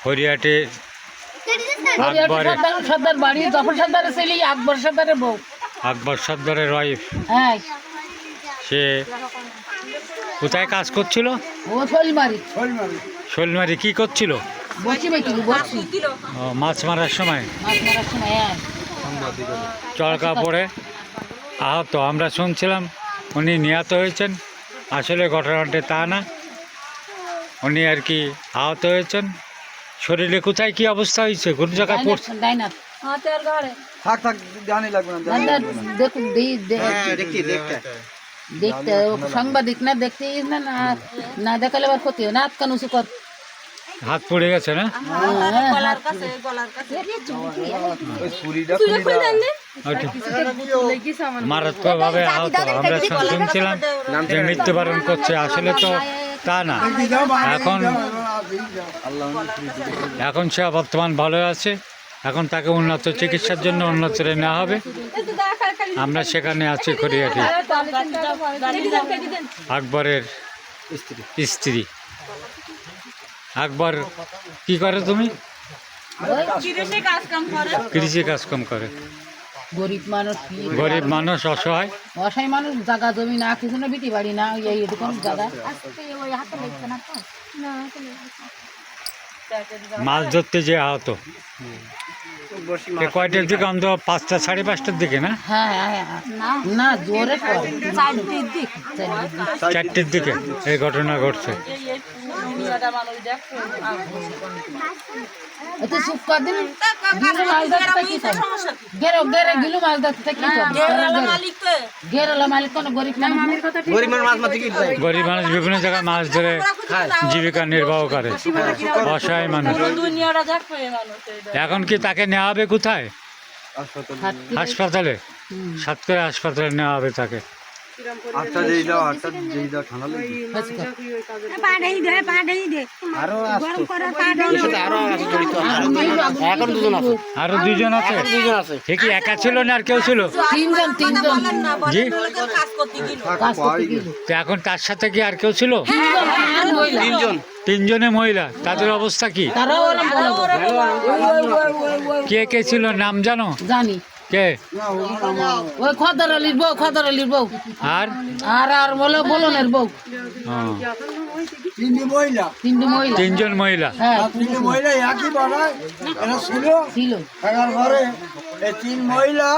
হরিয়াটে সর্দার বাড়ি জফর সর্দারের ছেলে আকবর সর্দারের বউ, আকবর সর্দারের ওয়াইফ। হ্যাঁ সে কোথায় কাজ করছিল? ও শোলমারি। শোলমারি কি করছিল? বসি বেকিল বসি ও, মাছ মারার সময় মাছ মারার সময়। হ্যাঁ চড়কা পড়ে আহত। আমরা শুনছিলাম উনি নিহত হয়েছেন, আসলে ঘটনাটা তা না, উনি আর কি আহত হয়েছেন। শরীরে কোথায় কি অবস্থা হয়েছে, কোন জায়গায় পড়ছে? ডাইনার থাক থাক জানি লাগবে না দেখুন দেখতে সাংবাদিক না দেখতে না না দেখালে আবার ক্ষতি হয় না। হাত কান উঁচু কর। হাত পড়ে গেছে না? মারাত্মক ভাবে আহত। আমরা শুনছিলাম যে মৃত্যুবরণ করছে, আসলে তো তা না। এখন সে বর্তমান ভালো আছে, এখন তাকে উন্নত চিকিৎসার জন্য অন্যত্রে নেওয়া হবে। আমরা সেখানে আছি খড়িয়াটি। আকবরের স্ত্রী। আকবর কি করে? তুমি কৃষি কাজ কাম করে। গরিব মানুষ, অসহায় মানুষ, জায়গা জমি না, কিছু না, বিটি বাড়ি না, এইরকম জায়গা। মাছ ধরতে যে আহত। কয়টার দিকে? অন্ত 5টা 5:30টার দিকে না? হ্যাঁ না জোরে 4টের দিকে এই ঘটনা ঘটছে। গরিব মানুষ বিভিন্ন জায়গায় মাছ ধরে জীবিকা নির্বাহ করে, অসহায় মানুষ। এখন কি তাকে নেওয়া হবে কোথায়? হাসপাতালে, সাতক্ষীরা হাসপাতালে নেওয়া হবে তাকে। আরো দুজন আছে। ঠিকই একা ছিল না আর কেউ ছিল? জি, তো এখন তার সাথে কি আর কেউ ছিল? তিনজনে মহিলা। তাদের অবস্থা কি? কে কে ছিল নাম জানো? জানি। কে? ওই খদর আলীর বউ, খদর আলীর বউ। আর আর বলো বলনের বউ। তিনজন মহিলা। একই পাড়ায় এরা ছিল ঘরে। এই 3 মহিলা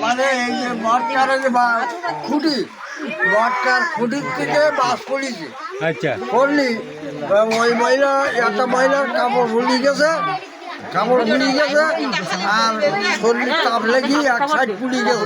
মানে এই যে বটকারের খুঁটি, বটকার খুঁটির থেকে বাস পড়িছে। আচ্ছা, পড়লি ওই মহিলা, একটা মহিলার কাপড় ভুলি গেছে, কাপড় ভুলি গেছে, আর শরীর তাপ লেগে এক সাইড পুড়ি গেছে।